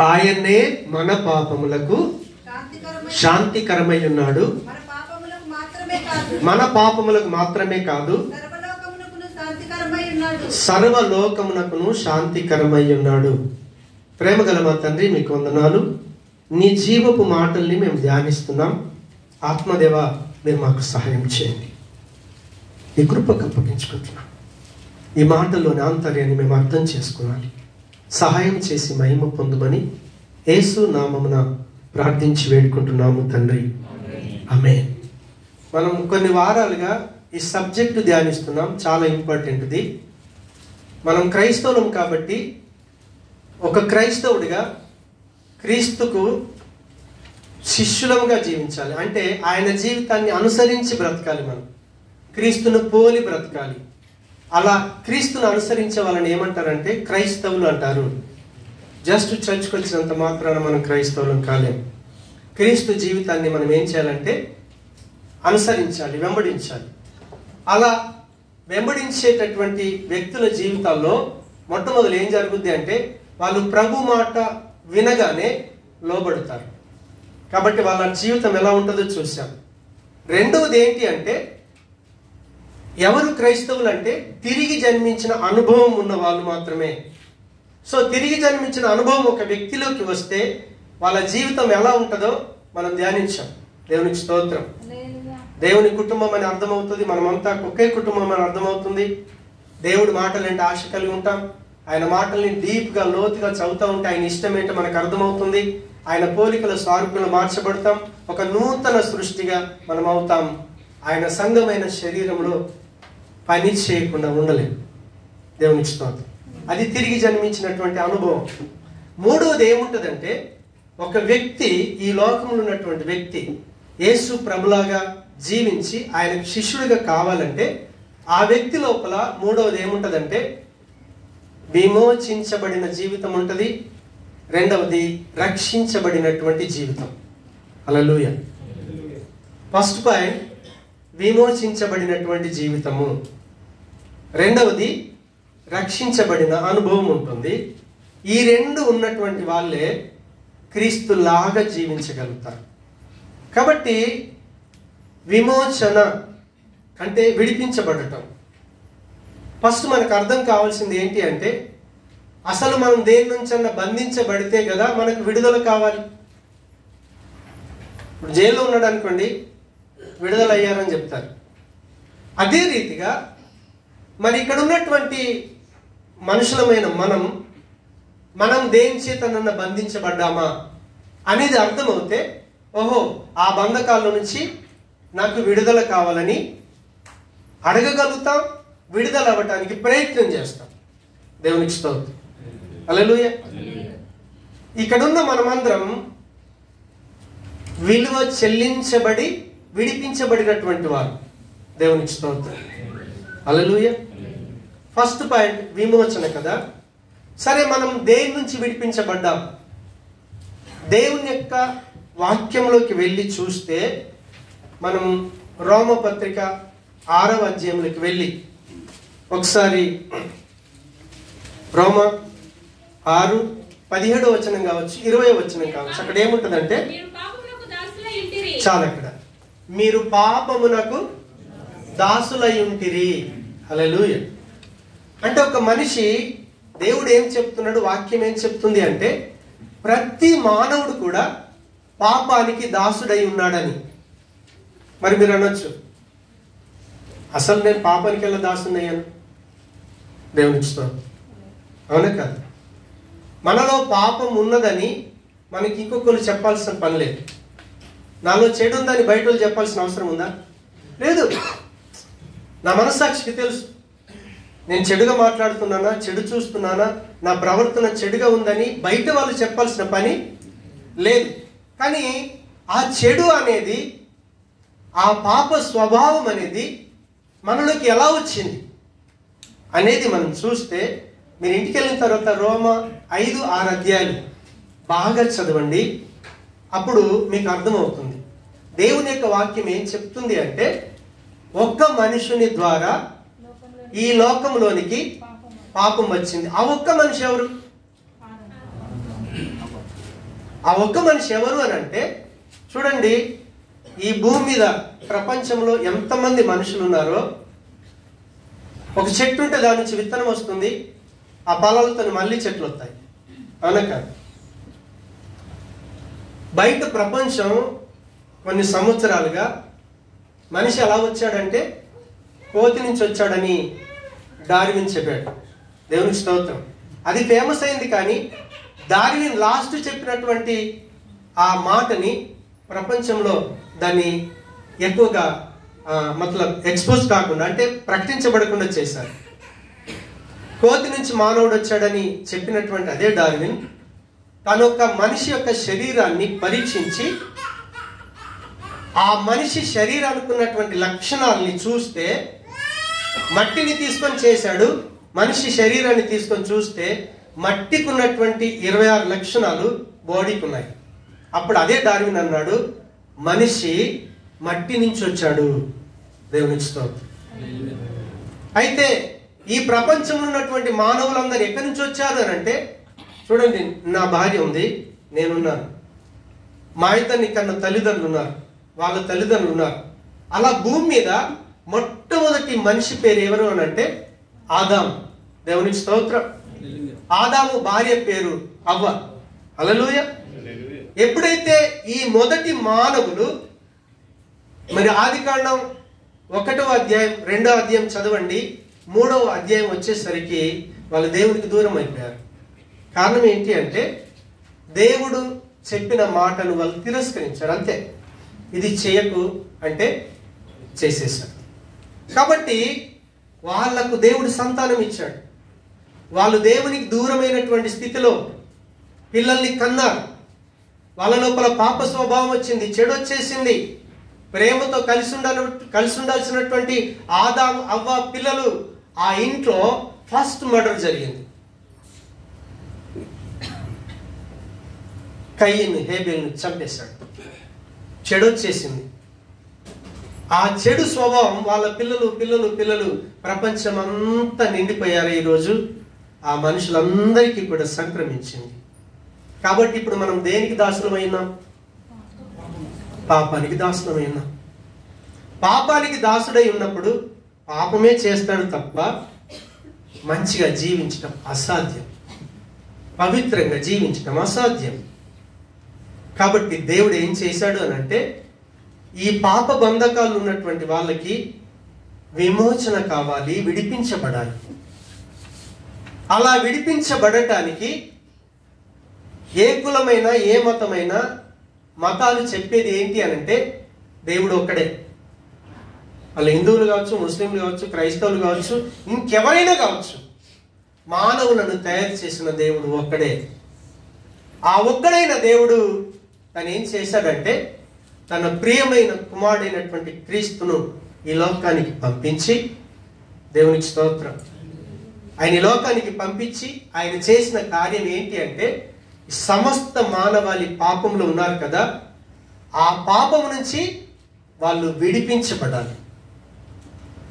ఆయనే మన పాపములకు శాంతికరమై ఉన్నాడు. మన పాపములకు మాత్రమే కాదు సర్వలోకమునకును శాంతికరమై ఉన్నాడు. ప్రేమగల మా తండ్రి, మీకు వందనాలు. నీ జీవపు మాటల్ని మేము ధ్యానిస్తున్నాం. ఆత్మదేవ, మీరు మాకు సహాయం చేయండి. ఈ కృపకు అప్పగించుకుంటున్నాం. ఈ మాటల్లోని ఆంతర్యాన్ని మేము అర్థం చేసుకోవాలి. సహాయం చేసి మహిమ పొందుమని యేసు నామమున ప్రార్థించి వేడుకుంటున్నాము తండ్రి, ఆమేన్. మనం కొన్ని వారాలుగా ఈ సబ్జెక్టు ధ్యానిస్తున్నాం. చాలా ఇంపార్టెంట్ది. మనం క్రైస్తవులం కాబట్టి ఒక క్రైస్తవుడిగా క్రీస్తుకు శిష్యులముగా జీవించాలి. అంటే ఆయన జీవితాన్ని అనుసరించి బ్రతకాలి. మనం క్రీస్తును పోలి బ్రతకాలి. అలా క్రీస్తును అనుసరించే వాళ్ళని ఏమంటారంటే క్రైస్తవులు అంటారు. జస్ట్ చర్చ్కి వచ్చినంత మాత్రాన మనం క్రైస్తవులం కాలేము. క్రీస్తు జీవితాన్ని మనం ఏం చేయాలంటే అనుసరించాలి, వెంబడించాలి. అలా వెంబడించేటటువంటి వ్యక్తుల జీవితాల్లో మొట్టమొదలు ఏం జరుగుద్ది అంటే వాళ్ళు ప్రభు మాట వినగానే లోబడతారు. కాబట్టి వాళ్ళ జీవితం ఎలా ఉంటుందో చూసాం. రెండవది ఏంటి అంటే, ఎవరు క్రైస్తవులు అంటే తిరిగి జన్మించిన అనుభవం ఉన్న వాళ్ళు మాత్రమే. సో తిరిగి జన్మించిన అనుభవం ఒక వ్యక్తిలోకి వస్తే వాళ్ళ జీవితం ఎలా ఉంటుందో మనం ధ్యానించాం. దేవునికి స్తోత్రం. దేవుని కుటుంబం అని అర్థమవుతుంది. మనమంతా ఒకే కుటుంబం అని అర్థమవుతుంది. దేవుడి మాటలంటే ఆశ కలిగి ఉంటాం. ఆయన మాటల్ని డీప్గా లోతుగా చదువుతూ ఉంటే ఆయన ఇష్టం ఏంటో మనకు అర్థమవుతుంది. ఆయన పోలికల స్వరూపంలో మార్చబడతాం. ఒక నూతన సృష్టిగా మనం అవుతాం. ఆయన సంఘమైన శరీరంలో పని చేయకుండా ఉండలేం. దేవునికి స్తోత్రం. అది తిరిగి జన్మించినటువంటి అనుభవం. మూడవది ఏముంటుందంటే, ఒక వ్యక్తి, ఈ లోకంలో ఉన్నటువంటి వ్యక్తి యేసు ప్రభులాగా జీవించి ఆయనకు శిష్యుడిగా కావాలంటే ఆ వ్యక్తి లోపల మూడవది ఏముంటుందంటే విమోచించబడిన జీవితం ఉంటుంది. రెండవది రక్షించబడినటువంటి జీవితం. హల్లెలూయా. ఫస్ట్ పాయింట్ విమోచించబడినటువంటి జీవితము, రెండవది రక్షించబడిన అనుభవం ఉంటుంది. ఈ రెండు ఉన్నటువంటి వాళ్ళే క్రీస్తులాగా జీవించగలుగుతారు. కాబట్టి విమోచన అంటే విడిపించబడటం. ఫస్ట్ మనకు అర్థం కావాల్సింది ఏంటి అంటే, అసలు మనం దేని నుంచన్నా బంధించబడితే కదా మనకు విడుదల కావాలి. ఇప్పుడు జైల్లో ఉన్నాడు అనుకోండి, విడుదల అయ్యారని చెప్తారు. అదే రీతిగా మరి ఇక్కడ ఉన్నటువంటి మనుషులమైన మనం దేని చేతనన్నా బంధించబడ్డామా అనేది అర్థమవుతే, ఓహో ఆ బంధకాల నుంచి నాకు విడుదల కావాలని అడగగలుగుతాం, విడుదల అవ్వటానికి ప్రయత్నం చేస్తాం. దేవునికి స్తోత్రం. హల్లెలూయా. ఇక్కడున్న మనమందరం విలువ చెల్లించబడి విడిపించబడినటువంటి వారు. దేవునికి స్తోత్రం. హల్లెలూయా. ఫస్ట్ పాయింట్ విమోచన కదా. సరే, మనం దేని నుంచి విడిపించబడ్డాం? దేవుని యొక్క వాక్యంలోకి వెళ్ళి చూస్తే మనం రోమపత్రిక 6వ అధ్యాయంలోకి వెళ్ళి ఒకసారి రోమ 6:17 వచనం కావచ్చు, 20వ వచనం కావచ్చు. అక్కడ ఏముంటుందంటే, చాలా అక్కడ మీరు పాపమునకు దాసులై ఉంటిరి. హల్లెలూయా. అంటే ఒక మనిషి, దేవుడు ఏం చెప్తున్నాడు, వాక్యం ఏం చెప్తుంది అంటే, ప్రతి మానవుడు కూడా పాపానికి దాసుడై ఉన్నాడని. మరి మీరు అనొచ్చు, అసలు నేను పాపానికి వెళ్ళి దాసుడయ్యాను. దేవునికి స్తోత్రం. అవునా కాదు? మనలో పాపం ఉన్నదని మనకి ఇంకొకరు చెప్పాల్సిన పని లేదు. నాలో చెడు ఉందని బయట వాళ్ళు చెప్పాల్సిన అవసరం ఉందా? లేదు. నా మనస్సాక్షికి తెలుసు, నేను చెడుగా మాట్లాడుతున్నానా, చెడు చూస్తున్నానా, నా ప్రవర్తన చెడుగా ఉందని బయట వాళ్ళు చెప్పాల్సిన పని లేదు. కానీ ఆ చెడు అనేది, ఆ పాప స్వభావం అనేది మనలోకి ఎలా వచ్చింది అనేది మనం చూస్తే, మీరు ఇంటికి వెళ్ళిన తర్వాత రోమ 5-6 అధ్యాయాలు బాగా చదవండి. అప్పుడు మీకు అర్థమవుతుంది దేవుని యొక్క వాక్యం ఏం చెప్తుంది అంటే, ఒక్క మనుషుని ద్వారా ఈ లోకంలోనికి పాపం వచ్చింది. ఆ ఒక్క మనిషి ఎవరు? ఆ ఒక్క మనిషి ఎవరు అని అంటే, చూడండి, ఈ భూమి మీద ప్రపంచంలో ఎంతమంది మనుషులు ఉన్నారో, ఒక చెట్టు ఉంటే దాని నుంచి విత్తనం వస్తుంది, ఆ ఫలాలతో మళ్ళీ చెట్లు వస్తాయి, అవునా కాదు? బయట ప్రపంచం కొన్ని సంవత్సరాలుగా మనిషి ఎలా వచ్చాడంటే కోతి నుంచి వచ్చాడని డార్విన్ చెప్పాడు. దేవునికి స్తోత్రం. అది ఫేమస్ అయింది. కానీ డార్విన్ లాస్ట్ చెప్పినటువంటి ఆ మాటని ప్రపంచంలో దాన్ని ఎక్కువగా ఎక్స్పోజ్ కాకుండా, అంటే ప్రకటించబడకుండా చేశారు. కోతి నుంచి మానవుడు వచ్చాడని చెప్పినటువంటి అదే డార్విన్ తన యొక్క మనిషి యొక్క శరీరాన్ని పరీక్షించి ఆ మనిషి శరీరానికి ఉన్నటువంటి లక్షణాలని చూస్తే, మట్టిని తీసుకొని చేశాడు, మనిషి శరీరాన్ని తీసుకొని చూస్తే మట్టికి ఉన్నటువంటి 26 లక్షణాలు బాడీకి ఉన్నాయి. అప్పుడు అదే డార్విన్ అన్నాడు, మనిషి మట్టి నుంచి వచ్చాడు. దేవునికి స్తోత్రం. అయితే ఈ ప్రపంచంలో ఉన్నటువంటి మానవులందరూ ఎక్కడి నుంచి వచ్చారు అని అంటే, చూడండి, నా భార్య ఉంది, నేనున్నాను, మా ఇద్దరిని కన్నా తల్లిదండ్రులు ఉన్నారు, వాళ్ళ తల్లిదండ్రులు ఉన్నారు. అలా భూమి మీద మొట్టమొదటి మనిషి పేరు ఎవరు అని అంటే ఆదాము. దేవునికి స్తోత్రం. ఆదాము భార్య పేరు అవ్వ. హల్లెలూయా. ఎప్పుడైతే ఈ మొదటి మానవులు, మరి ఆదికాండం 1వ అధ్యాయం 2వ అధ్యాయం చదవండి, 3వ అధ్యాయం వచ్చేసరికి వాళ్ళు దేవునికి దూరం అయిపోయారు. కారణం ఏంటి అంటే దేవుడు చెప్పిన మాటను వాళ్ళు తిరస్కరించారు. అంతే, ఇది చేయకు అంటే చేసేసారు. కాబట్టి వాళ్లకు దేవుడు సంతానం ఇచ్చాడు. వాళ్ళు దేవునికి దూరమైనటువంటి స్థితిలో పిల్లల్ని కన్నారు. వాళ్ళ లోపల పాప స్వభావం వచ్చింది, చెడు వచ్చేసింది. ప్రేమతో కలిసి ఉండాల్సినటువంటి ఆదాము అవ్వ పిల్లలు, ఆ ఇంట్లో ఫస్ట్ మర్డర్ జరిగింది. కయీను హేబెల్ను చంపేశాడు. చెడు వచ్చేసింది. ఆ చెడు స్వభావం వాళ్ళ పిల్లలు ప్రపంచం అంతా నిండిపోయారు. ఈరోజు ఆ మనుషులందరికీ కూడా సంక్రమించింది. కాబట్టి ఇప్పుడు మనం దేనికి దాసులమైనా? పాపానికి దాసులమైనా. పాపానికి దాసుడై ఉన్నప్పుడు పాపమే చేస్తాడు తప్ప మంచిగా జీవించడం అసాధ్యం, పవిత్రంగా జీవించడం అసాధ్యం. కాబట్టి దేవుడు ఏం చేశాడు అని అంటే, ఈ పాప బంధకాలు ఉన్నటువంటి వాళ్ళకి విమోచన కావాలి, విడిపించబడాలి. అలా విడిపించబడటానికి ఏ కులమైనా ఏ మతమైనా మతాలు చెప్పేది ఏంటి అని అంటే దేవుడు ఒక్కడే. వాళ్ళు హిందువులు కావచ్చు, ముస్లింలు కావచ్చు, క్రైస్తవులు కావచ్చు, ఇంకెవరైనా కావచ్చు, మానవులను తయారు చేసిన దేవుడు ఒక్కడే. ఆ ఒక్కడైన దేవుడు తను ఏం చేశాడంటే తన ప్రియమైన కుమారుడైనటువంటి క్రీస్తును ఈ లోకానికి పంపించి, దేవునికి స్తోత్రం, ఆయన ఈ లోకానికి పంపించి ఆయన చేసిన కార్యం ఏంటి అంటే, సమస్త మానవాళి పాపంలో ఉన్నారు కదా, ఆ పాపం నుంచి వాళ్ళు విడిపించబడాలి.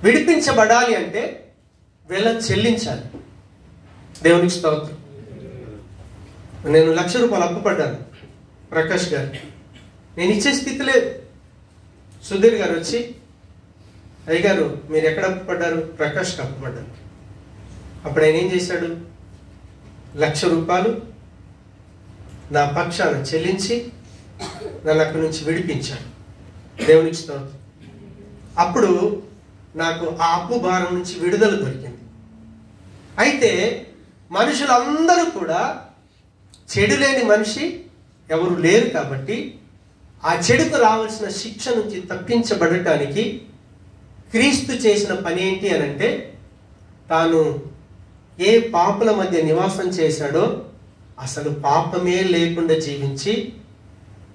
విడిపించబడాలి అంటే వెల చెల్లించాలి. దేవునికి స్తోత్రం. నేను 1,00,000 రూపాయలు అప్పు పడ్డాను ప్రకాష్ గారు, నేను ఇచ్చే స్థితి లేదు. సుధీర్ గారు వచ్చి, అయ్యగారు మీరు ఎక్కడ అప్పు పడ్డారు? ప్రకాష్కి అప్పు పడ్డాను. అప్పుడు ఆయన ఏం చేశాడు? 1,00,000 రూపాయలు నా పక్షాన చెల్లించి నన్ను అక్కడి నుంచి విడిపించాడు. దేవునికి స్తోత్రం. అప్పుడు నాకు ఆ అప్పు భారం నుంచి విడుదల దొరికింది. అయితే మనుషులందరూ కూడా, చెడు లేని మనిషి ఎవరు లేరు కాబట్టి ఆ చెడుకు రావాల్సిన శిక్ష నుంచి తప్పించబడటానికి క్రీస్తు చేసిన పని ఏంటి అని అంటే, తాను ఏ పాపుల మధ్య నివాసం చేశాడో అసలు పాపమే లేకుండా జీవించి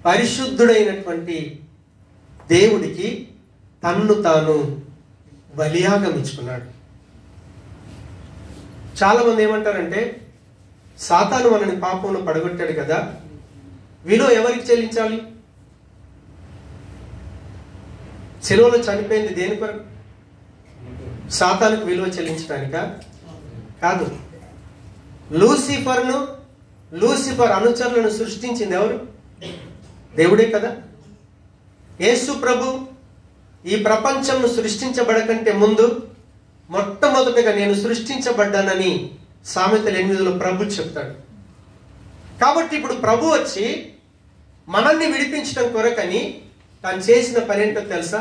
పరిశుద్ధుడైనటువంటి దేవుడికి తన్ను తాను బలియాగం ఇచ్చుకున్నాడు. చాలా మంది ఏమంటారంటే, సాతాను మనని పాపంలో పడగొట్టాడు కదా, విలువ ఎవరికి చెల్లించాలి? సెలవులో చనిపోయింది దేని కొరకు? సాతానుకు విలువ చెల్లించడానికా? కాదు. లూసిఫర్ను లూసిఫర్ అనుచరులను సృష్టించింది ఎవరు? దేవుడే కదా. యేసు ప్రభు ఈ ప్రపంచంను సృష్టించబడకంటే ముందు మొట్టమొదటిగా నేను సృష్టించబడ్డానని సామెతలు 8లో ప్రభు చెప్తాడు. కాబట్టి ఇప్పుడు ప్రభు వచ్చి మనల్ని విడిపించడం కొరకని తాను చేసిన పని ఏంటో తెలుసా?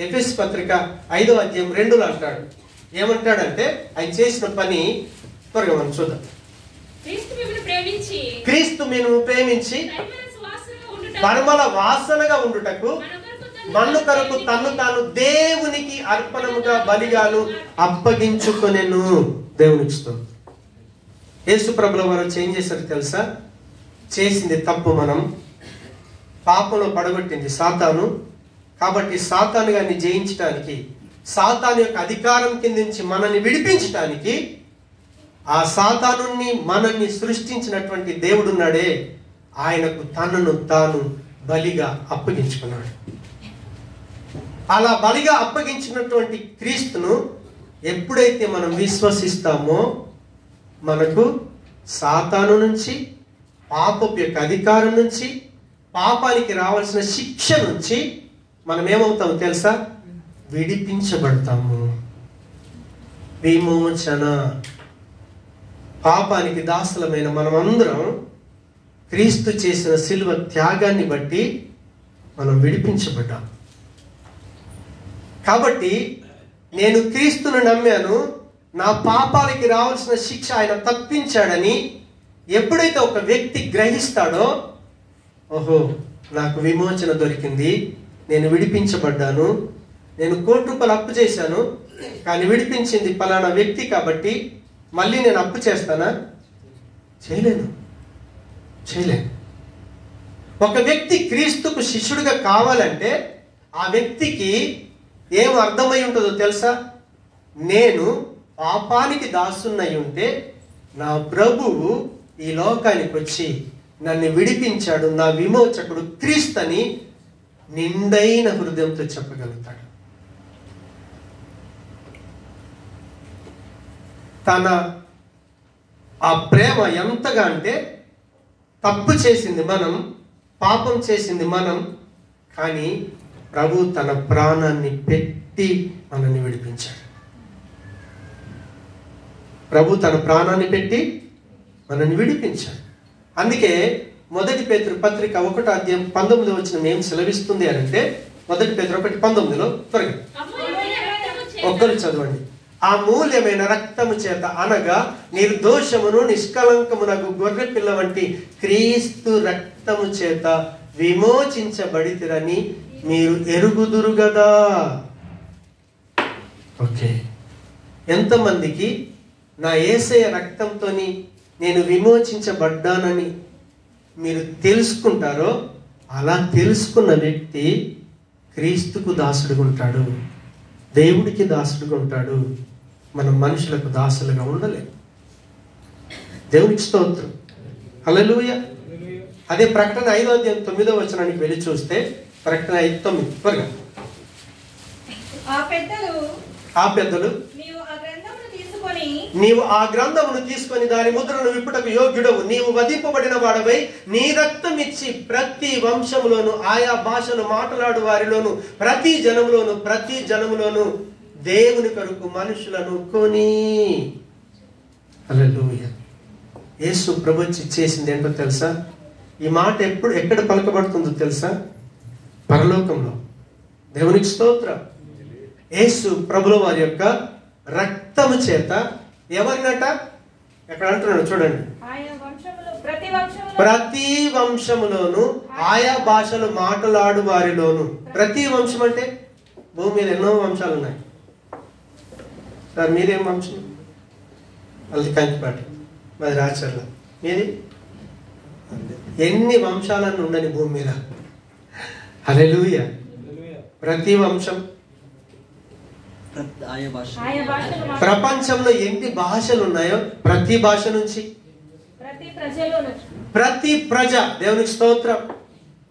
ఎఫెసు పత్రిక 5వ అధ్యాయం 2లో అంటాడు. ఏమంటాడంటే ఆయన చేసిన పని త్వరగా మనం చూద్దాం. క్రీస్తు మేము ప్రేమించి పరిమళ వాసనగా ఉండుటకు మన్ను కొరకు తన్ను తాను దేవునికి అర్పణముగా బలిగాను అప్పగించుకొనెను. దేవునికి స్తోత్రం. యేసు ప్రభుల వారు ఏం చేశారు తెలుసా? చేసింది తప్పు, మనం పాపంలో పడగొట్టింది సాతాను. కాబట్టి సాతాను గారిని జయించడానికి, సాతాను యొక్క అధికారం కింద నుంచి మనల్ని విడిపించడానికి ఆ సాతానుని మనల్ని సృష్టించినటువంటి దేవుడున్నాడే, ఆయనకు తనను తాను బలిగా అప్పగించుకున్నాడు. అలా బలిగా అప్పగించినటువంటి క్రీస్తును ఎప్పుడైతే మనం విశ్వసిస్తామో మనకు సాతాను నుంచి, పాపపు యొక్క అధికారం నుంచి, పాపానికి రావాల్సిన శిక్ష నుంచి మనం ఏమవుతామో తెలుసా? విడిపించబడతాము. విమోచన. పాపానికి దాసులమైన మనమందరం క్రీస్తు చేసిన సిలువ త్యాగాన్ని బట్టి మనం విడిపించబడ్డాం. కాబట్టి నేను క్రీస్తును నమ్మాను, నా పాపాలకి రావాల్సిన శిక్ష ఆయన తప్పించాడని ఎప్పుడైతే ఒక వ్యక్తి గ్రహిస్తాడో, ఓహో నాకు విమోచన దొరికింది, నేను విడిపించబడ్డాను, నేను ₹1,00,000 అప్పు చేశాను కానీ విడిపించింది పలానా వ్యక్తి కాబట్టి మళ్ళీ నేను అప్పు చేస్తానా? చేయలేను. ఒక వ్యక్తి క్రీస్తుకు శిష్యుడిగా కావాలంటే ఆ వ్యక్తికి ఏం అర్థమై ఉంటుందో తెలుసా? నేను పాపానికి దాసున్నై ఉంటే నా ప్రభువు ఈ లోకానికి వచ్చి నన్ను విడిపించాడు, నా విమోచకుడు క్రీస్తని నిండైన హృదయంతో చెప్పగలుగుతాడు. తన ఆ ప్రేమ ఎంతగా అంటే, తప్పు చేసింది మనం, పాపం చేసింది మనం, కానీ ప్రభు తన ప్రాణాన్ని పెట్టి మనల్ని విడిపించాడు. ప్రభు తన ప్రాణాన్ని పెట్టి మనల్ని విడిపించాడు. అందుకే 1 పేతురు పత్రిక 1వ అధ్యాయం 19వ వచనం ఏం సెలవిస్తుంది అంటే, 1 పేతురు 1:19లో త్వరగా ఒక్కరు చదవండి. ఆ మూల్యమైన రక్తము చేత అనగా నిర్దోషమును నిష్కలంకమునకు గొర్రె పిల్ల వంటి క్రీస్తు రక్తము చేత విమోచించబడితిరని మీరు ఎరుగుదురు గదా. ఓకే, ఎంతమందికి నా యేసయ్య రక్తంతో నేను విమోచించబడ్డానని మీరు తెలుసుకుంటారో, అలా తెలుసుకున్న వ్యక్తి క్రీస్తుకు దాసుడుగా ఉంటాడు, దేవుడికి దాసుడుగా ఉంటాడు. మనం మనుషులకు దాసులుగా ఉండలేం. దేవునికి స్తోత్రం. హల్లెలూయా. అదే ప్రకటన 5వ అధ్యాయం 9వ వచనానికి వెళ్ళి చూస్తే, ప్రకటన 5:9 త్వరగా. ఆ పెద్దలు నీవు ఆ గ్రంథమును తీసుకొని దాని ముద్రను విప్పుటకు యోగ్యుడవు, నీవు వధింపబడిన వాడవై నీ రక్తం ఇచ్చి ప్రతి వంశములోను, ఆయా భాషను మాట్లాడు వారిలోను, ప్రతి జనములోను దేవుని కొరకు మనుషులను కొని. హల్లెలూయా. యేసు ప్రభు చేసింది ఏంటో తెలుసా? ఈ మాట ఎక్కడ పలకబడుతుందో తెలుసా? పరలోకంలో. దేవునికి స్తోత్రం. యేసు ప్రభుల వారి యొక్క రక్తము చేత ఎవరినట ఎక్కడ అంటున్నాడు చూడండి, ప్రతి వంశములోను ఆయా భాషలు మాట్లాడు వారిలోను. ప్రతి వంశం అంటే భూమి మీద ఎన్నో వంశాలు ఉన్నాయి. సార్ మీరేం వంశం? అది కంకిపాట, మాది రాచర్ల, మీది? ఎన్ని వంశాలను ఉండని భూమి మీద. హల్లెలూయా. ప్రతి వంశం. ప్రపంచంలో ఎన్ని భాషలు ఉన్నాయో ప్రతి భాష నుంచి, ప్రతి ప్రజ. దేవునికి స్తోత్రం.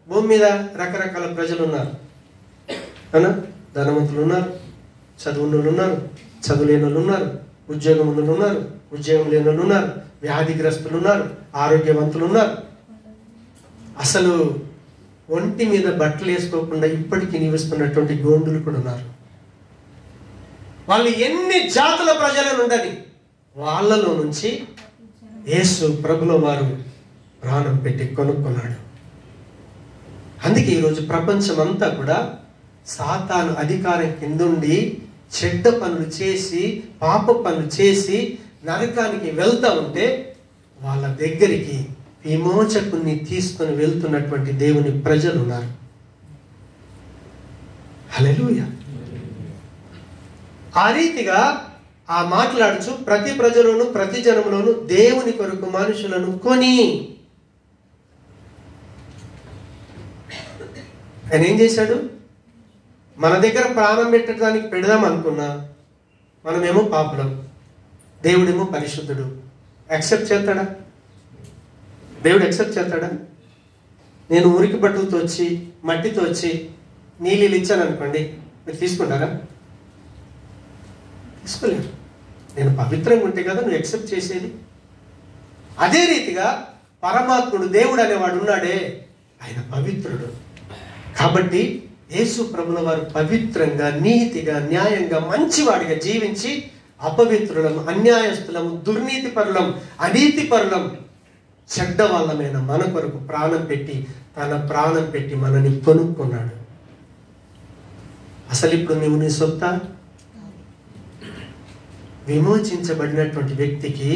భూమి మీద రకరకాల ప్రజలు ఉన్నారు, అవునా? ధనవంతులు ఉన్నారు, చదువులు ఉన్నారు, చదువులేని వాళ్ళు ఉన్నారు, ఉద్యోగం ఉన్నారు, ఉద్యోగం లేని వాళ్ళు ఉన్నారు, వ్యాధిగ్రస్తులు ఉన్నారు, ఆరోగ్యవంతులు ఉన్నారు. అసలు ఒంటి మీద బట్టలు వేసుకోకుండా ఇప్పటికీ నివసిస్తున్నటువంటి గోండులు కూడా ఉన్నారు. వాళ్ళు ఎన్ని జాతుల ప్రజలను ఉండని వాళ్ళలో నుంచి యేసు ప్రభుల వారు ప్రాణం పెట్టి కొనుక్కున్నాడు. అందుకే ఈరోజు ప్రపంచం అంతా కూడా సాతాను అధికారం కిందుండి చెడ్డ పనులు చేసి పాప పనులు చేసి నరకానికి వెళ్తా ఉంటే వాళ్ళ దగ్గరికి విమోచకుని తీసుకొని వెళ్తున్నటువంటి దేవుని ప్రజలు ఉన్నారు. హల్లెలూయా. ఆ రీతిగా ఆ మాట్లాడుచు ప్రతి ప్రజలోను ప్రతి జనములోను దేవుని కొరకు మనుషులను కొని ఆయన ఏం చేశాడు? మన దగ్గర ప్రాణం పెట్టడానికి పెడదాం అనుకున్నా మనమేమో పాపులం, దేవుడేమో పరిశుద్ధుడు. యాక్సెప్ట్ చేస్తాడా? దేవుడు యాక్సెప్ట్ చేస్తాడా? నేను మురికి బట్టలతో వచ్చి మట్టితో వచ్చి నీళ్ళు ఇచ్చాను అనుకోండి, మీరు తీసుకుంటారా? తీసుకోలేరు. నేను పవిత్రంగా ఉంటే కదా నువ్వు యాక్సెప్ట్ చేసేది. అదే రీతిగా పరమాత్ముడు దేవుడు అనేవాడు ఉన్నాడే, ఆయన పవిత్రుడు. కాబట్టి యేసు ప్రభుల వారు పవిత్రంగా నీతిగా న్యాయంగా మంచివాడిగా జీవించి అపవిత్రులం అన్యాయస్తులం దుర్నీతి పరులం అనీతి పరులం చెడ్డ వాళ్ళమైన మన కొరకు ప్రాణం పెట్టి తన ప్రాణం పెట్టి మనని కొనుక్కున్నాడు. అసలు ఇప్పుడు నువ్వు నీ సొత్త విమోచించబడినటువంటి వ్యక్తికి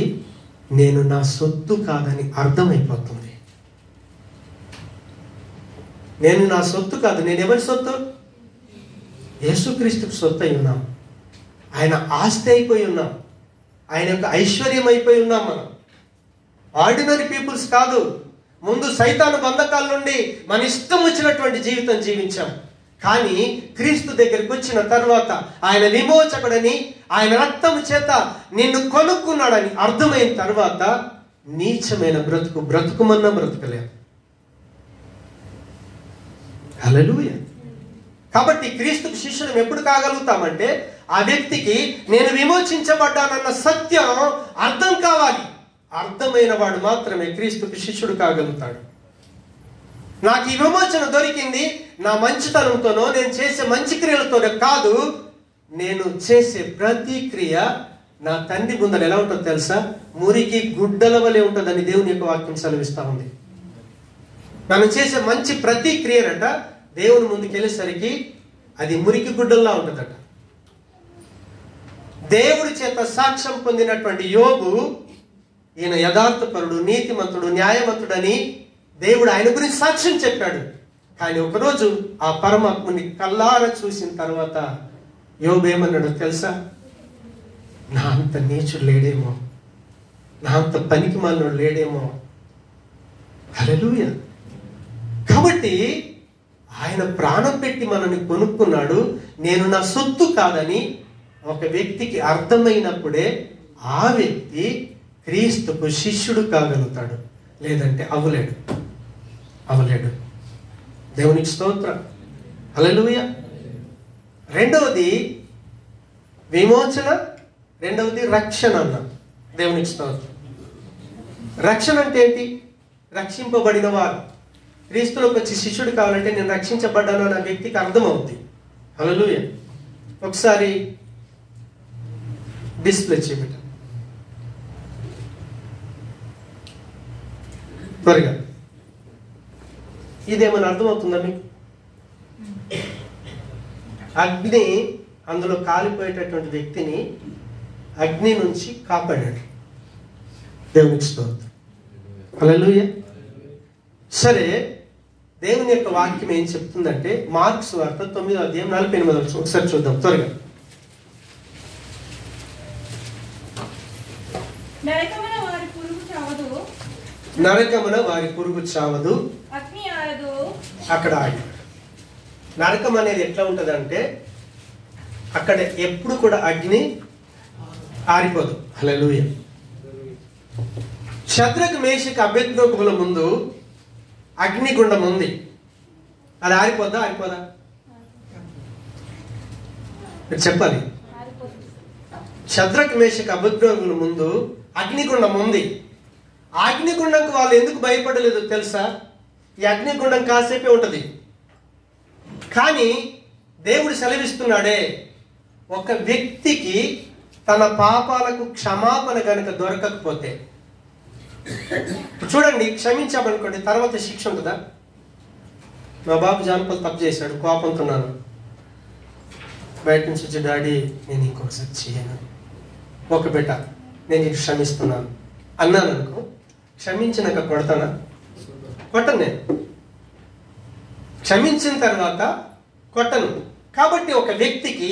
నేను నా సొత్తు కాదని అర్థమైపోతుంది. నేను నా సొత్తు కాదు, నేను ఎవరి సొత్తు? యేసుక్రీస్తుకు సొత్తు అయి ఉన్నాం. ఆయన ఆస్తి అయిపోయి ఉన్నాం. ఆయన యొక్క ఐశ్వర్యం అయిపోయి ఉన్నాం. మనం ఆర్డినరీ పీపుల్స్ కాదు. ముందు సైతాను బంధకాల నుండి మన ఇష్టం వచ్చినటువంటి జీవితం జీవించాం. కానీ క్రీస్తు దగ్గరికి వచ్చిన తర్వాత ఆయన విమోచకుడని, ఆయన రక్తము చేత నిన్ను కొనుక్కున్నాడని అర్థమైన తర్వాత నీచమైన బ్రతుకు బ్రతుకుమన్నా బ్రతకలేదు. హల్లెలూయా. కాబట్టి క్రీస్తుకు శిష్యులం ఎప్పుడు కాగలుగుతామంటే ఆ వ్యక్తికి నేను విమోచించబడ్డానన్న సత్యం అర్థం కావాలి. అర్థమైన వాడు మాత్రమే క్రీస్తుకు శిష్యుడు కాగలుగుతాడు. నాకు ఈ విమోచన దొరికింది నా మంచితనంతోనో నేను చేసే మంచి క్రియలతోనో కాదు. నేను చేసే ప్రతి క్రియ నా తండ్రి ముందర ఎలా ఉంటుందో తెలుసా? మురికి గుడ్డల వలె ఉంటుందని దేవుని యొక్క వాక్యం సెలవిస్తా ఉంది. మనం చేసే మంచి ప్రతి క్రియనట దేవుని ముందుకు వెళ్ళేసరికి అది మురికి గుడ్డల్లా ఉంటుందట. దేవుడి చేత సాక్ష్యం పొందినటువంటి యోబు, ఈయన యథార్థపరుడు నీతిమంతుడు న్యాయవంతుడని దేవుడు ఆయన గురించి సాక్ష్యం చెప్పాడు. కానీ ఒకరోజు ఆ పరమాత్ముని కల్లారా చూసిన తర్వాత యోబు ఏమన్నాడో తెలుసా? నా అంత నీచుడు లేడేమో, నా అంత పనికి మాలినోడు లేడేమో. హల్లెలూయా. కాబట్టి ఆయన ప్రాణం పెట్టి మనల్ని కొనుక్కున్నాడు. నేను నా సొత్తు కాదని ఒక వ్యక్తికి అర్థమైనప్పుడే ఆ వ్యక్తి క్రీస్తుకు శిష్యుడు కాగలుగుతాడు. లేదంటే అవలేడు. దేవునికి స్తోత్రం. హల్లెలూయా. రెండవది విమోచన, రెండవది రక్షణ అన్న. దేవునికి స్తోత్రం. రక్షణ అంటే ఏంటి? రక్షింపబడిన వారు. క్రీస్తులోకి వచ్చి శిష్యుడు కావాలంటే నేను రక్షించబడ్డాను అన్న వ్యక్తికి అర్థమవుతుంది. హల్లెలూయా. ఒకసారి డిస్ప్లే చేయబెట్ట త్వరగా. ఇదేమైనా అర్థమవుతుందా మీకు? అగ్ని అందులో కాలిపోయేటటువంటి వ్యక్తిని అగ్ని నుంచి కాపాడాడు. దేవునికి స్తోత్రం. హల్లెలూయా. సరే, దేవుని యొక్క వాక్యం ఏం చెప్తుందంటే మార్క్స్ వార్త 9వ అధ్యాయం 48వ వచనం ఒకసారి చూద్దాం త్వరగా. నరకమున వారి పురుగు చావదు, అక్కడ ఆగి. నరకం అనేది ఎట్లా ఉంటదంటే అక్కడ ఎప్పుడు కూడా అగ్ని ఆరిపోదు. హల్లెలూయా. శద్రకు మేషకు అబేద్నెగోల ముందు అగ్నిగుండం ఉంది. అది ఆరిపోద్దా? ఆరిపోదా? మీరు చెప్పాలి. శద్రకు మేషకు అబేద్నెగోల ముందు అగ్నిగుండం ఉంది. అగ్నిగుండంకు వాళ్ళు ఎందుకు భయపడలేదు తెలుసా? ఈ అగ్నిగుండం కాసేపే ఉంటుంది. కానీ దేవుడు సెలవిస్తున్నాడే, ఒక వ్యక్తికి తన పాపాలకు క్షమాపణ కనుక దొరకకపోతే, చూడండి, క్షమించామనుకోండి, తర్వాత శిక్ష ఉంటుందా? మా బాబు జానపల్ తప్పు చేశాడు, కోపంతున్నాను, బయట నుంచి వచ్చి డాడీ నేను ఇంకొకసారి చేయను, ఒక బిడ్డ నేను నీకు క్షమిస్తున్నాను అన్నాను అనుకో, క్షమించినాక కొడతానా? కొట్టను. నేను క్షమించిన తర్వాత కొట్టను. కాబట్టి ఒక వ్యక్తికి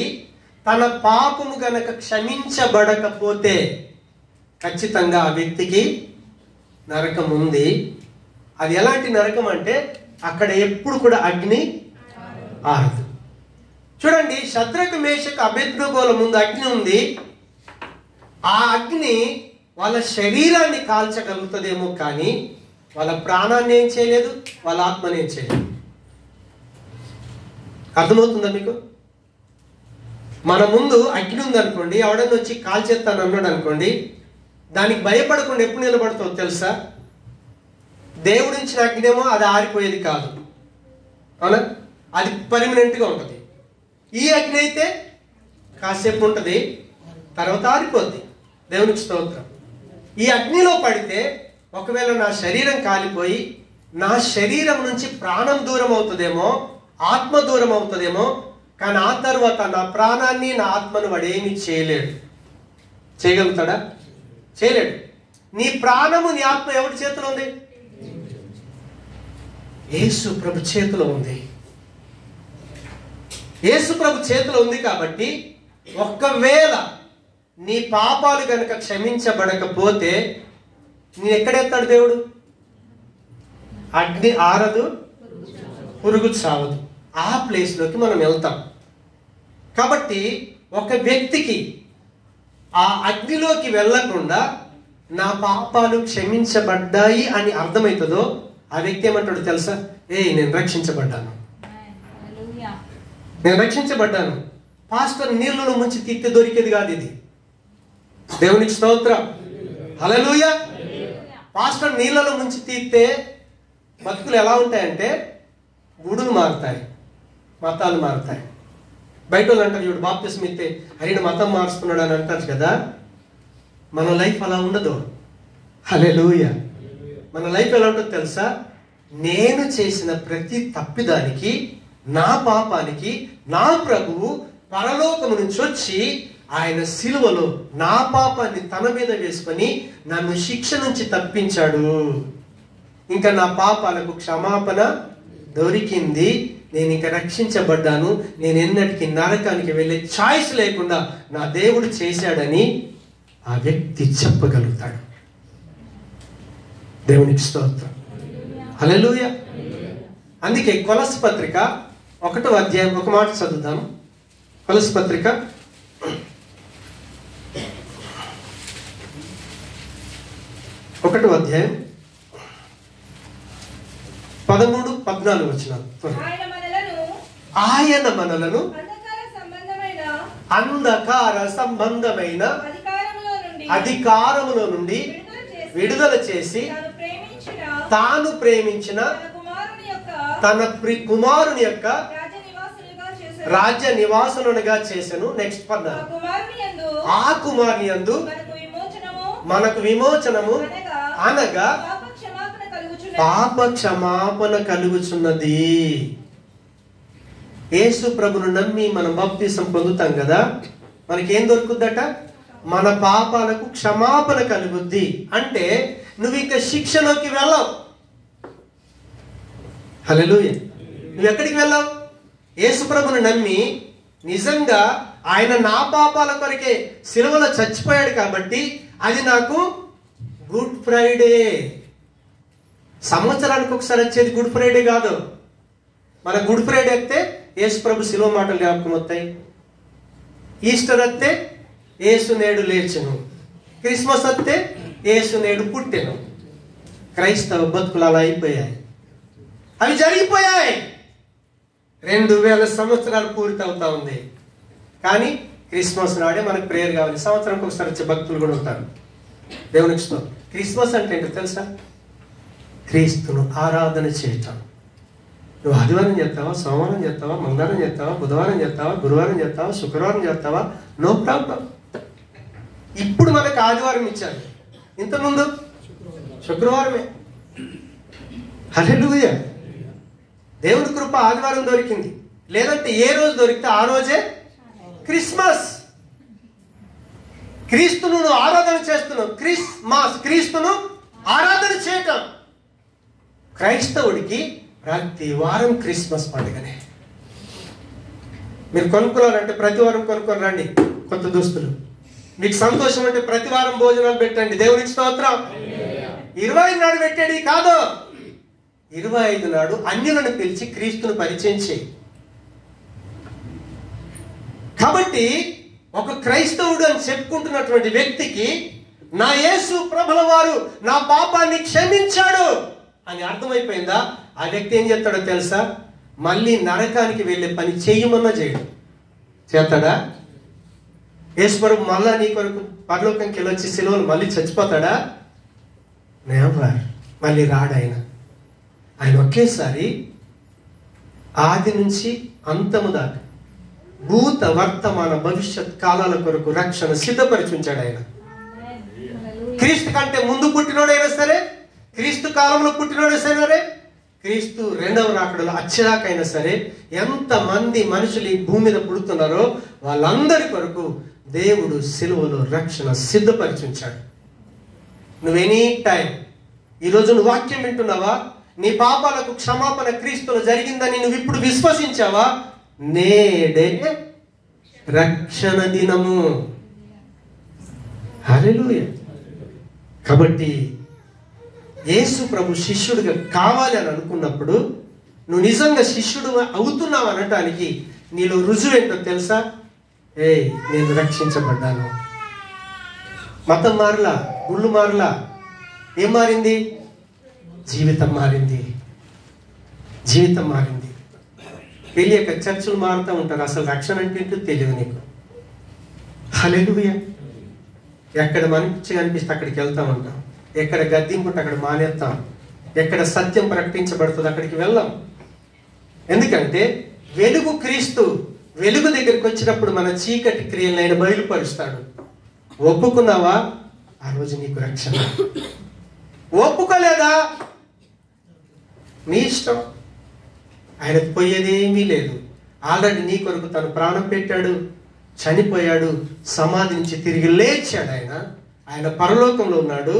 తన పాపము గనక క్షమించబడకపోతే ఖచ్చితంగా ఆ వ్యక్తికి నరకం ఉంది. అది ఎలాంటి నరకం అంటే అక్కడ ఎప్పుడు కూడా అగ్ని ఆరదు. చూడండి, శద్రకు మేషకు అబేద్నెగోల ముందు అగ్ని ఉంది. ఆ అగ్ని వాళ్ళ శరీరాన్ని కాల్చగలుగుతుందేమో కానీ వాళ్ళ ప్రాణాన్ని ఏం చేయలేదు, వాళ్ళ ఆత్మని ఏం చేయలేదు. అర్థమవుతుందా మీకు? మన ముందు అగ్ని ఉందనుకోండి, ఎవడన్నా వచ్చి కాల్చేస్తాను అన్నాడు అనుకోండి, దానికి భయపడకుండా ఎప్పుడు నిలబడుతుందో తెలుసా? దేవుడి నుంచి అగ్నేమో అది ఆరిపోయేది కాదు, అవునా? అది పర్మనెంట్గా ఉంటుంది. ఈ అగ్ని అయితే కాసేపు ఉంటుంది, తర్వాత ఆరిపోద్ది. దేవునికి స్తోత్రం. ఈ అగ్నిలో పడితే ఒకవేళ నా శరీరం కాలిపోయి నా శరీరం నుంచి ప్రాణం దూరం అవుతుందేమో, ఆత్మ దూరం అవుతుందేమో, కానీ ఆ తర్వాత నా ప్రాణాన్ని నా ఆత్మను వాడేమి చేయలేడు. చేయగలుగుతాడా? చేయలేడు. నీ ప్రాణము నీ ఆత్మ ఎవరి చేతిలో ఉంది? యేసు ప్రభు చేతిలో ఉంది. యేసు ప్రభు చేతిలో ఉంది. కాబట్టి ఒక్కవేళ నీ పాపాలు కనుక క్షమించబడకపోతే నేను ఎక్కడెత్తాడు దేవుడు? అగ్ని ఆరదు, పురుగు చావదు. ఆ ప్లేస్లోకి మనం వెళ్తాం. కాబట్టి ఒక వ్యక్తికి ఆ అగ్నిలోకి వెళ్ళకుండా నా పాపాలు క్షమించబడ్డాయి అని అర్థమవుతుందో ఆ వ్యక్తి ఏమంటాడు తెలుసా? నేను రక్షించబడ్డాను, నేను రక్షించబడ్డాను. పాస్టర్ నీళ్ళలో ముంచి తీస్తే దొరికేది కాదు ఇది. దేవునికి స్తోత్రం, హల్లెలూయా. పాస్టర్ నీళ్ళలో ముంచి తీస్తే బతుకులు ఎలా ఉంటాయంటే గుడులు మారుతాయి, మతాలు మారుతాయి. బయట వాళ్ళు అంటారు, చూడు బాప్తిసం ఇస్తే హరిని మతం మారుస్తున్నాడు అని అంటారు కదా. మన లైఫ్ అలా ఉండదు. హల్లెలూయా. మన లైఫ్ ఎలా ఉంటుందో తెలుసా? నేను చేసిన ప్రతి తప్పిదానికి, నా పాపానికి నా ప్రభువు పరలోకము నుంచి వచ్చి ఆయన సిలువలో నా పాపాన్ని తన మీద వేసుకొని నన్ను శిక్ష నుంచి తప్పించాడు. ఇంకా నా పాపాలకు క్షమాపణ దొరికింది. నేను ఇంకా రక్షించబడ్డాను. నేను ఎన్నటికీ నరకానికి వెళ్ళే ఛాయిస్ లేకుండా నా దేవుడు చేశాడని ఆ వ్యక్తి చెప్పగలుగుతాడు. దేవునికి స్తోత్రం, హల్లెలూయా. అందుకే కొలస్సీ పత్రిక 1వ అధ్యాయం ఒక మాట చదువుదాం. కొలస్సీ పత్రిక 1వ అధ్యాయం 13-14 వచనాలు. ఆయన మనలను అంధకార సంబంధమైన అధికారములో నుండి విడుదల చేసి తాను ప్రేమించిన తన కుమారుని యొక్క రాజ్య నివాసులుగా చేసెను. నెక్స్ట్ పన్నా, ఆ కుమారుని యందు మనకు విమోచనము అనగా పాప క్షమాపణ కలుగుచున్నది. యేసు ప్రభును నమ్మి మనం బాప్తిసం పొందుతాం కదా, మనకేం దొరుకుద్దట? మన పాపాలకు క్షమాపణ కలుగుద్ది. అంటే నువ్వు ఇంకా శిక్షలోకి వెళ్ళావు. హల్లెలూయా. నువ్వు ఎక్కడికి వెళ్ళావు? యేసు ప్రభును నమ్మి నిజంగా ఆయన నా పాపాల కొరకే సిలువలో చచ్చిపోయాడు కాబట్టి అది నాకు గుడ్ ఫ్రైడే. సంవత్సరానికి ఒకసారి వచ్చేది గుడ్ ఫ్రైడే కాదు. మన గుడ్ ఫ్రైడే వస్తే యేసు ప్రభు సిలువ మాటలు జ్ఞాపకం వస్తాయి. ఈస్టర్ వస్తే యేసు నేడు లేచెను. క్రిస్మస్ వస్తే యేసు నేడు పుట్టెను. క్రైస్తవ బతుకులు అలా అయిపోయాయి. అవి జరిగిపోయాయి. 2000 సంవత్సరాలు పూర్తి అవుతా ఉంది. కానీ క్రిస్మస్ నాడే మనకు ప్రేయర్ కావాలి. సంవత్సరానికి ఒకసారి వచ్చే భక్తులు కూడా ఉంటారు. దేవునికి స్తోత్రం. క్రిస్మస్ అంటే ఏంటో తెలుసా? క్రీస్తును ఆరాధన చేయటం. నువ్వు ఆదివారం చేస్తావా, సోమవారం చేస్తావా, మంగళవారం చేస్తావా, బుధవారం చేస్తావా, గురువారం చేస్తావా, శుక్రవారం చేస్తావా, నో ప్రాబ్లం. ఇప్పుడు మనకు ఆదివారం ఇచ్చారు, ఇంతకుముందు శుక్రవారమే. హల్లెలూయా. దేవుని కృప ఆదివారం దొరికింది, లేదంటే ఏ రోజు దొరికితే ఆ రోజే క్రిస్మస్. క్రీస్తును ఆరాధన చేస్తున్నావు. క్రిస్మస్, క్రీస్తును ఆరాధన చేయటం. క్రైస్తవుడికి ప్రతి వారం క్రిస్మస్ పండుగనే. మీరు కొనుక్కోవాలంటే ప్రతి వారం కొనుక్కొని రండి కొత్త దుస్తులు. మీకు సంతోషం అంటే ప్రతి వారం భోజనాలు పెట్టండి. దేవునికి స్తోత్రం. 25 నాడు పెట్టేది కాదు, 25 నాడు అన్యులను పిలిచి క్రీస్తును పరిచయం చేయి. కాబట్టి ఒక క్రైస్తవుడు అని చెప్పుకుంటున్నటువంటి వ్యక్తికి నా యేసు ప్రభుల వారు నా పాపాన్ని క్షమించాడు అని అర్థమైపోయిందా? ఆ వ్యక్తి ఏం చేస్తాడో తెలుసా? మళ్ళీ నరకానికి వెళ్ళే పని చేయమన్నా చేయడు. చేస్తాడా? యేసు ప్రభు మళ్ళా నీ కొరకు పరలోకంకి వెళ్ళొచ్చి సిలువలు మళ్ళీ చచ్చిపోతాడా? నెవర్. మళ్ళీ రాడు ఆయన. ఆయన ఒకేసారి ఆది నుంచి అంతము దాకా భూత వర్తమాన భవిష్యత్ కాలాల కొరకు రక్షణ సిద్ధపరిచుంచాడు ఆయన. క్రీస్తు కంటే ముందు పుట్టినోడైనా సరే, క్రీస్తు కాలంలో పుట్టినోడైనా సరే, క్రీస్తు రెండవ రాకడలో అచ్చరాకైనా సరే, ఎంతమంది మనుషులు ఈ భూమి మీద పుడుతున్నారో వాళ్ళందరి కొరకు దేవుడు సిలువలో రక్షణ సిద్ధపరిచుంచాడు. నువ్వు ఎనీ టైం, ఈరోజు నువ్వు వాక్యం వింటున్నావా? నీ పాపాలకు క్షమాపణ క్రీస్తులో జరిగిందని నువ్వు ఇప్పుడు విశ్వసించావా? నేడే రక్షణ దినము. హల్లెలూయా. కాబట్టి యేసు ప్రభు శిష్యుడిగా కావాలి అని అనుకున్నప్పుడు నువ్వు నిజంగా శిష్యుడు అవుతున్నావు అనటానికి నీలో రుజువు ఏంటో తెలుసా? నేను రక్షించబడ్డాను. మతం మారలా, గుళ్ళు మారలా, ఏం మారింది? జీవితం మారింది. జీవితం మారింది. తెలియక చర్చలు మారుతూ ఉంటారు, అసలు రక్షణ అంటే ఏంటో తెలియదు నీకు. హల్లెలూయా. ఎక్కడ మంచి అనిపిస్తే అక్కడికి వెళ్తా ఉంటాం, ఎక్కడ గద్దింపుంటే అక్కడ మానేస్తాం, ఎక్కడ సత్యం ప్రకటించబడుతుంది అక్కడికి వెళ్ళాం. ఎందుకంటే వెలుగు క్రీస్తు వెలుగు దగ్గరికి వచ్చినప్పుడు మన చీకటి క్రియలను ఆయన బయలుపరుస్తాడు. ఒప్పుకున్నావా? ఆ రోజు నీకు రక్షణ. ఒప్పుకోలేదా? నీ ఇష్టం. ఆయనకు పోయేదేమీ లేదు. ఆల్రెడీ నీ కొరకు తను ప్రాణం పెట్టాడు, చనిపోయాడు, సమాధి నుంచి తిరిగి లేచాడు. ఆయన పరలోకంలో ఉన్నాడు.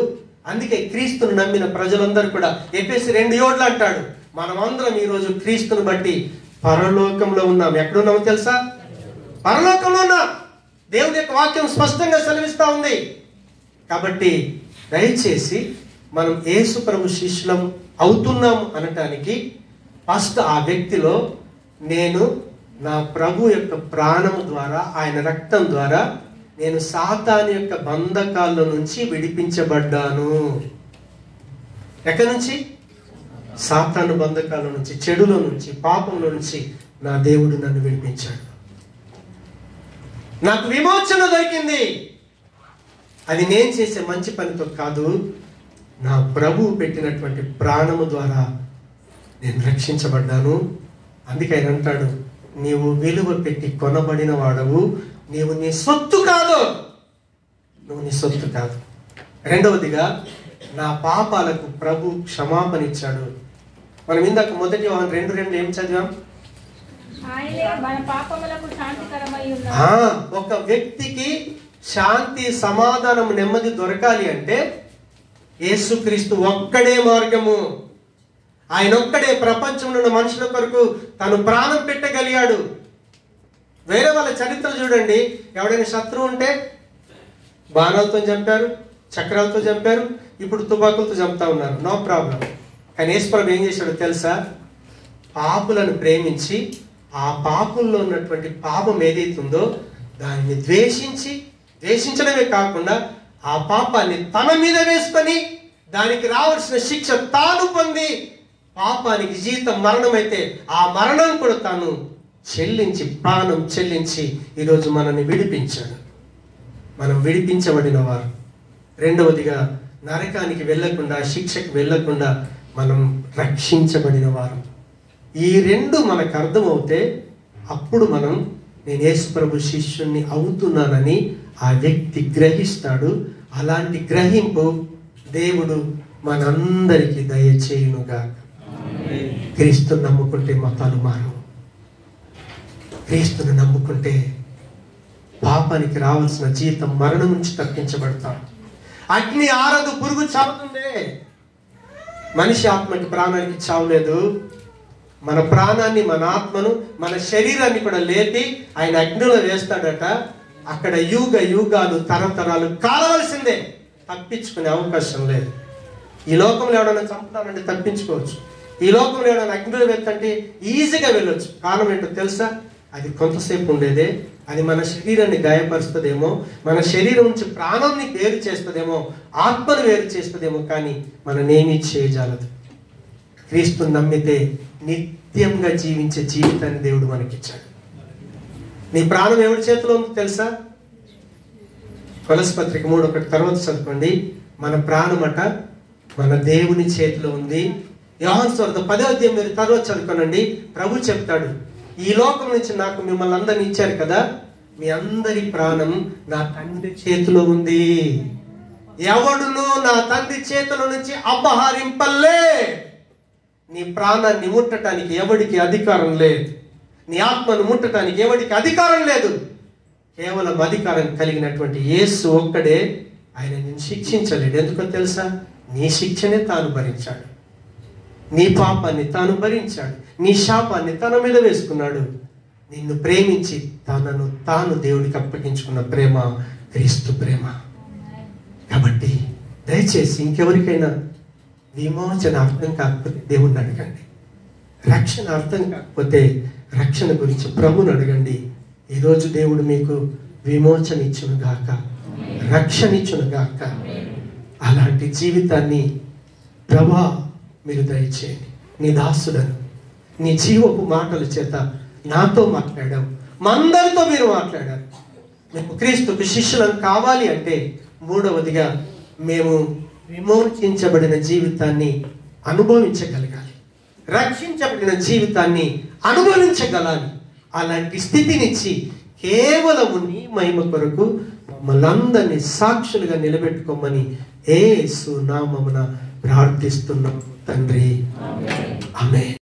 అందుకే క్రీస్తును నమ్మిన ప్రజలందరూ కూడా ఎఫెసీ 2:7 అంటాడు, మనమందరం ఈరోజు క్రీస్తును బట్టి పరలోకంలో ఉన్నాం. ఎక్కడున్నామో తెలుసా? పరలోకంలో ఉన్నాం. దేవుని యొక్క వాక్యం స్పష్టంగా సెలవిస్తా ఉంది. కాబట్టి దయచేసి మనం యేసు ప్రభు శిష్యులం అవుతున్నాం అనటానికి ఫస్ట్ ఆ వ్యక్తిలో నేను నా ప్రభు యొక్క ప్రాణం ద్వారా, ఆయన రక్తం ద్వారా నేను సాతాను యొక్క బంధకాల నుంచి విడిపించబడ్డాను. ఎక్కడి నుంచి? సాతాను బంధకాల నుంచి, చెడులో నుంచి, పాపంలో నుంచి నా దేవుడు నన్ను విడిపించాడు. నాకు విమోచన దొరికింది. అది నేను చేసే మంచి పనితో కాదు, నా ప్రభువు పెట్టినటువంటి ప్రాణము ద్వారా నేను రక్షించబడ్డాను. అందుకే ఆయన అంటాడు, నీవు విలువ పెట్టి కొనబడిన వాడవు, నీవు నీ సొత్తు కాదు. నువ్వు నీ సొత్తు కాదు. రెండవదిగా నా పాపాలకు ప్రభు క్షమాపణ ఇచ్చాడు. మనం ఇందాక 1 యోహాను 2:2 ఏం చదివాం? ఒక వ్యక్తికి శాంతి, సమాధానం, నెమ్మది దొరకాలి అంటే యేసుక్రీస్తు ఒక్కడే మార్గము. ఆయన ఒక్కడే ప్రపంచంలో ఉన్న మనుషుల కొరకు తను ప్రాణం పెట్టగలిగాడు. వేరే వాళ్ళ చరిత్ర చూడండి. ఎవడైనా శత్రువు ఉంటే బాణాలతో చంపారు, చక్రాలతో చంపారు, ఇప్పుడు తుపాకులతో చంపుతా ఉన్నారు, నో ప్రాబ్లం. కానీ యేసుప్రభు ఏం చేశాడో తెలుసా? పాపులను ప్రేమించి ఆ పాపుల్లో ఉన్నటువంటి పాపం ఏదైతుందో దాన్ని ద్వేషించడమే కాకుండా ఆ పాపాన్ని తన మీద వేసుకొని దానికి రావాల్సిన శిక్ష తాను పొంది, పాపానికి జీతం మరణం అయితే ఆ మరణం కూడా తాను చెల్లించి, ప్రాణం చెల్లించి ఈరోజు మనల్ని విడిపించాడు. మనం విడిపించబడిన వారు. రెండవదిగా నరకానికి వెళ్ళకుండా, శిక్షకు వెళ్ళకుండా మనం రక్షించబడిన వారు. ఈ రెండు మనకు అర్థమవుతే అప్పుడు మనం నేను యేసు ప్రభు శిష్యుణ్ణి అవుతున్నానని ఆ వ్యక్తి గ్రహిస్తాడు. అలాంటి గ్రహింపు దేవుడు మనందరికీ దయచేయునుగా. క్రీస్తుని నమ్ముకుంటే మతాలు మారవు. క్రీస్తుని నమ్ముకుంటే పాపానికి రావాల్సిన జీతం మరణం నుంచి తప్పించబడతాం. అగ్ని ఆరదు, పురుగు చావుతుందే. మనిషి ఆత్మకి ప్రాణానికి చావు లేదు. మన ప్రాణాన్ని, మన ఆత్మను, మన శరీరాన్ని కూడా లేపి ఆయన అగ్నిలో వేస్తాడట. అక్కడ యుగ యుగాలు, తరతరాలు కాలవలసిందే. తప్పించుకునే అవకాశం లేదు. ఈ లోకంలో ఎవడన్నా చంపుతానంటే తప్పించుకోవచ్చు. ఈ లోకంలో ఎవడన్నా అగ్నిలో వేస్తంటే ఈజీగా వెళ్ళొచ్చు. కారణం ఏంటో తెలుసా? అది కొంతసేపు ఉండేదే. అది మన శరీరాన్ని గాయపరుస్తుందేమో, మన శరీరం నుంచి ప్రాణాన్ని వేరు చేస్తుందేమో, ఆత్మను వేరు చేస్తుందేమో, కానీ మననేమీ చేయజాలదు. క్రీస్తుని నమ్మితే నిత్యంగా జీవించే జీవితాన్ని దేవుడు మనకిచ్చాడు. నీ ప్రాణం ఎవరి చేతిలో ఉందో తెలుసా? కొలస్సీ పత్రిక 3:1 తర్వాత చదువుకోండి. మన ప్రాణమట మన దేవుని చేతిలో ఉంది. యోహాను సువార్త 10వ అధ్యాయం మీరు తర్వాత చదువుకోనండి. ప్రభు చెప్తాడు, ఈ లోకం నుంచి నాకు మిమ్మల్ని అందరిని ఇచ్చారు కదా, మీ అందరి ప్రాణం నా తండ్రి చేతిలో ఉంది. ఎవడును నా తండ్రి చేతిలో నుంచి అపహరింపలే. నీ ప్రాణాన్ని ముట్టడానికి ఎవడికి అధికారం లేదు. నీ ఆత్మను ముట్టడానికి ఎవడికి అధికారం లేదు. కేవలం అధికారం కలిగినటువంటి యేసు ఒక్కడే. ఆయన నిన్ను శిక్షించలేడు. ఎందుకో తెలుసా? నీ శిక్షనే తాను భరించాడు. నీ పాపాన్ని తాను భరించాడు. నీ శాపాన్ని తన మీద వేసుకున్నాడు. నిన్ను ప్రేమించి తనను తాను దేవుడికి అప్పగించుకున్న ప్రేమ క్రీస్తు ప్రేమ. కాబట్టి దయచేసి ఇంకెవరికైనా విమోచన అర్థం కాకపోతే దేవుణ్ణి అడగండి. రక్షణ అర్థం కాకపోతే రక్షణ గురించి ప్రభుని అడగండి. ఈరోజు దేవుడు మీకు విమోచన ఇచ్చును గాక, రక్షణ ఇచ్చును గాక. అలాంటి జీవితాన్ని ప్రభా మీరు దయచేయండి. నీ దాసుడను నీ జీవపు మాటల చేత నాతో మాట్లాడావు, మా అందరితో మీరు మాట్లాడారు. మేము క్రీస్తుకు శిష్యులను కావాలి అంటే మూడవదిగా మేము విమోచించబడిన జీవితాన్ని అనుభవించగలగాలి, రక్షించబడిన జీవితాన్ని అనుభవించగలాలి. అలాంటి స్థితినిచ్చి కేవలము నీ మహిమ కొరకు మమ్మల్ని అందరినీ సాక్షులుగా నిలబెట్టుకోమని యేసు నామమున ప్రార్థిస్తున్నాం తండ్రి. ఆమేన్.